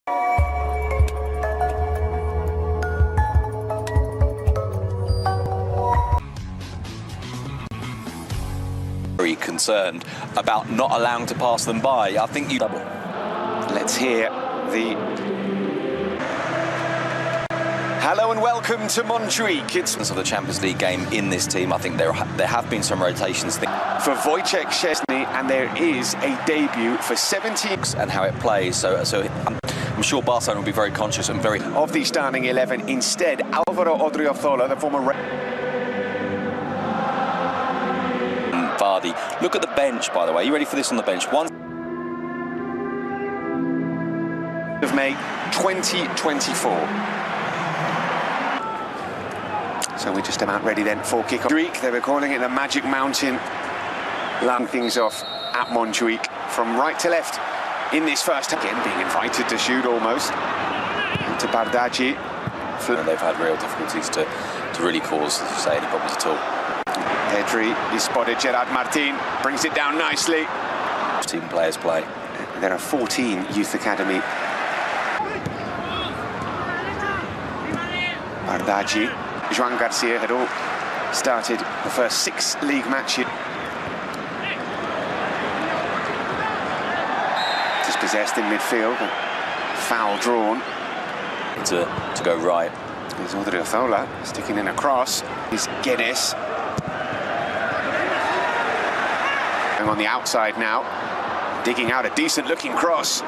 Very concerned about not allowing to pass them by. I think you double. Let's hear the... Hello and welcome to Montjuic. It's of the Champions League game in this team. I think there have been some rotations for Wojciech Szczesny, and there is a debut for 17 and how it plays. So I'm sure Barcelona will be very conscious and very of the starting 11. Instead, Álvaro Odriozola, the former Vardy. Look at the bench, by the way. You ready for this on the bench? One of May 2024. So we're just about ready then for kick-off. They were calling it the Magic Mountain. Land things off at Montjuic from right to left in this first. Again, being invited to shoot almost. To Bardghji. They've had real difficulties to really cause, as you say, any problems at all. Pedri is spotted. Gerard Martin brings it down nicely. Team players play. There are 14 youth academy. Bardghji, Joan Garcia had all started the first 6 league matches. Dispossessed in midfield, foul drawn. To go right. There's Odriozola sticking in a cross. Is Guedes. Going on the outside now, digging out a decent looking cross.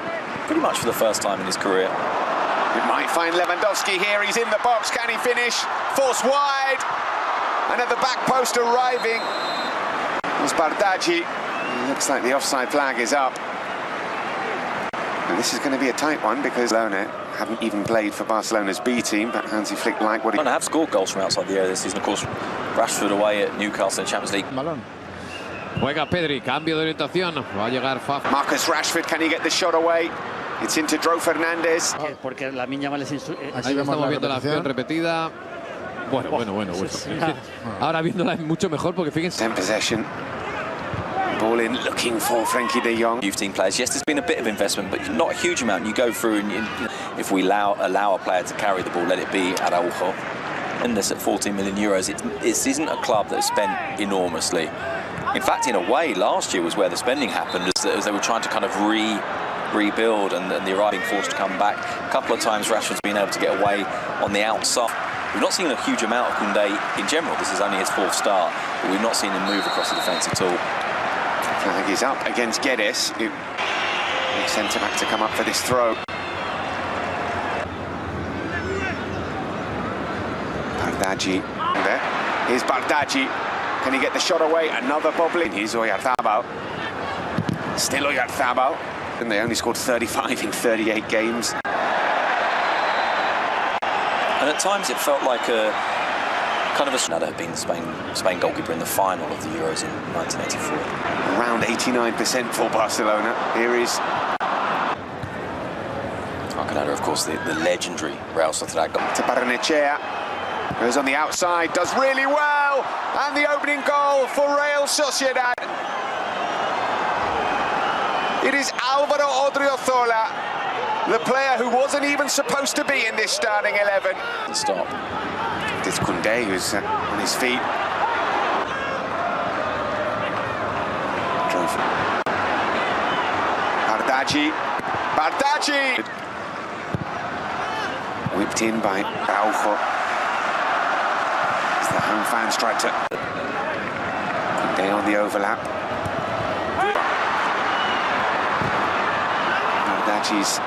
Pretty much for the first time in his career. It might find Lewandowski here. He's in the box. Can he finish? Force wide. And at the back post arriving was Bardghji. Looks like the offside flag is up. And this is going to be a tight one because Barcelona haven't even played for Barcelona's B team, but Hansi Flick like what he... have scored goals from outside the area this season. Of course, Rashford away at Newcastle in Champions League. Balón. Juega Pedri, cambio de orientación. Va a llegar Faf. Marcus Rashford, can he get the shot away? It's into Dro Fernandes. Porque Lamine Yamal es Ahí estamos viendo la acción repetida. Bueno. Ahora viéndola es mucho mejor porque fíjense. 10 possession. Ball in, looking for Frenkie de Jong. Youth team players. Yes, there's been a bit of investment, but not a huge amount. You go through and if we allow a player to carry the ball, let it be Araujo. And this at 14 million euros, it isn't a club that has spent enormously. In fact, in a way, last year was where the spending happened, as they were trying to kind of rebuild and the arriving forced to come back. A couple of times Rashford's been able to get away on the outside. We've not seen a huge amount of Koundé in general. This is only his 4th start, but we've not seen him move across the defence at all. I think he's up against Guedes, who centre-back to come up for this throw. Bardghji there. Here's Bardghji. Can he get the shot away? Another bobbling. Here's Oyarzabal. Still Oyarzabal. And they only scored 35 in 38 games. And at times it felt like a kind of a... Nada had been Spain goalkeeper in the final of the Euros in 1984. Around 89% for Barcelona. Here is... Canada, of course, the legendary Real Sociedad. To Barrenechea. Goes on the outside, does really well. And the opening goal for Real Sociedad. It is Álvaro Odriozola, the player who wasn't even supposed to be in this starting 11. Stop. It's Koundé who's on his feet. Bardghji. Whipped in by Araujo. As the home fans tried to... Koundé on the overlap. Bardghji's...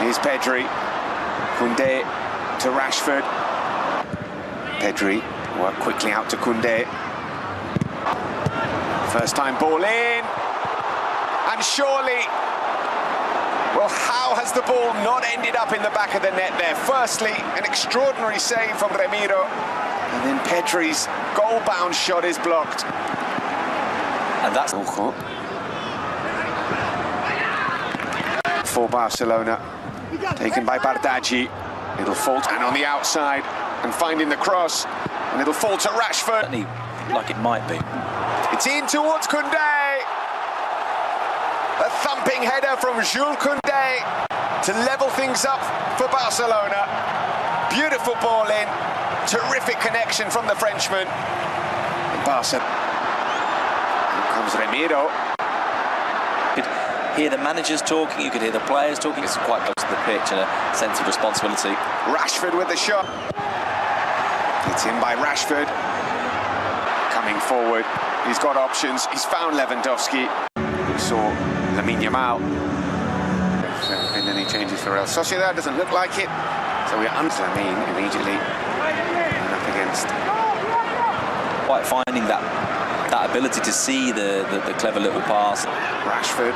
Here's Pedri. Koundé to Rashford. Pedri work quickly out to Koundé. First time ball in. And surely... Well, how has the ball not ended up in the back of the net there? Firstly, an extraordinary save from Remiro. And then Pedri's goal-bound shot is blocked. And that's... For Barcelona. Taken by Bardghji. It'll fall, and on the outside, and finding the cross, and it'll fall to Rashford. Like it might be. It's in towards Koundé. A thumping header from Jules Koundé to level things up for Barcelona. Beautiful ball in, terrific connection from the Frenchman. And Barca. Here comes Remiro. You could hear the managers talking, you could hear the players talking. It's quite close to the pitch and a sense of responsibility. Rashford with the shot. It's in by Rashford. Coming forward, he's got options. He's found Lewandowski. We saw Lamine Yamal. If there have been any changes for Real Sociedad, doesn't look like it. So we're under Lamine immediately. And up against. Quite finding that ability to see the clever little pass. Rashford.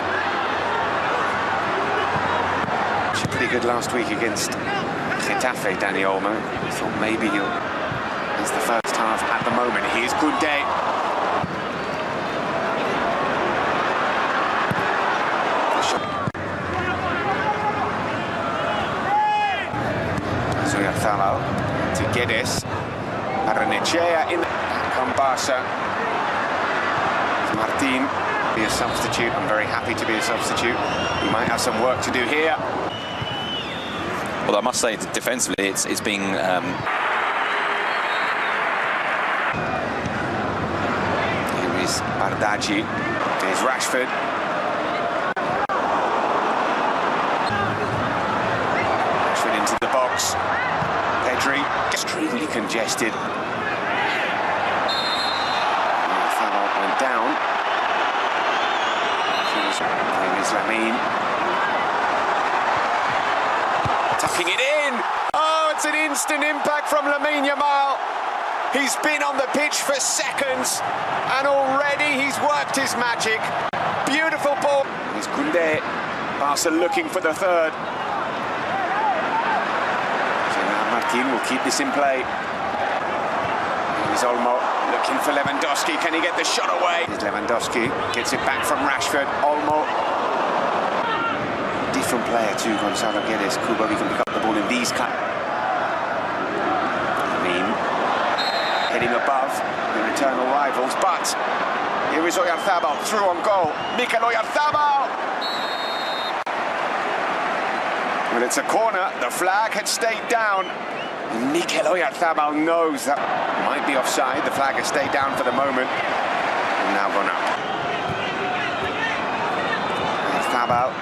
Actually pretty good last week against Getafe, Dani Olmo. I thought maybe it's the first half at the moment. Here's Koundé. Oyarzabal to Guedes. Barrenechea in. Come Barca. Martin be a substitute. I'm very happy to be a substitute. He might have some work to do here. Well, I must say, defensively, it's being. Here is Bardghji. Here's Rashford. Rashford into the box. Pedri, extremely congested. Oyarzabal went down. Here is Lamine. Tucking it in. Oh, it's an instant impact from Lamine Yamal. He's been on the pitch for seconds, and already he's worked his magic. Beautiful ball. Here's Koundé. Barca looking for the third. Martin will keep this in play. Here's Olmo looking for Lewandowski. Can he get the shot away? Here's Lewandowski gets it back from Rashford. Olmo. Different player too, Gonzalo Guedes. Kubo, he can pick up the ball in these cuts. I mean, heading above the eternal rivals, but here is Oyarzabal through on goal. Mikel Oyarzabal. Well, it's a corner. The flag had stayed down. Mikel Oyarzabal knows that might be offside. The flag has stayed down for the moment and now gone up. Oyarzabal.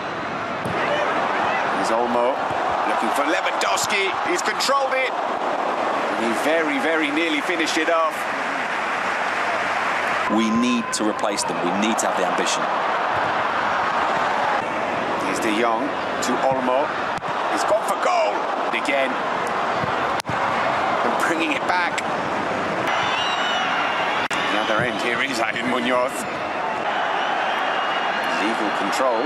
Here's Olmo looking for Lewandowski. He's controlled it. And he very, very nearly finished it off. We need to replace them. We need to have the ambition. Here's De Jong to Olmo. He's gone for goal again. And bringing it back. The other end, here is Aiden Munoz. Legal control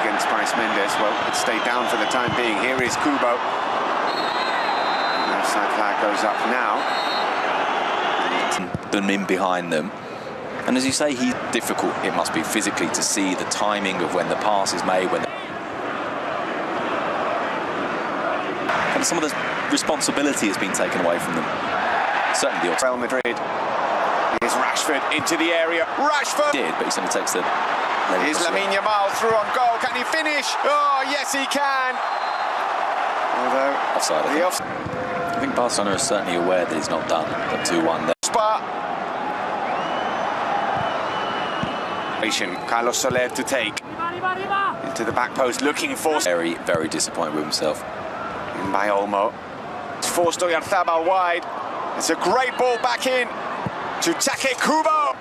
against Bryce Mendes. Well, it stayed down for the time being. Here is Kubo. The offside flag goes up now. Them in behind them. And as you say, he's difficult. It must be physically to see the timing of when the pass is made, when and some of the responsibility has been taken away from them. Certainly the Real Madrid. Here's Rashford into the area. Rashford did, but he certainly takes the. Here's Lamine Yamal through on goal. Can he finish? Oh, yes, he can. Although offside. I think Barcelona is certainly aware that he's not done. The 2-1 there. Carlos Soler to take into the back post, looking for. Very, very disappointed with himself. In by Olmo. It's forced Oyarzabal wide. It's a great ball back in to Take Kubo.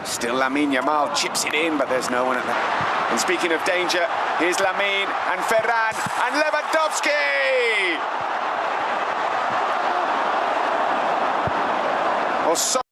Still Lamine Yamal chips it in, but there's no one at that. And speaking of danger, here's Lamine and Ferran and Lewandowski. Well, so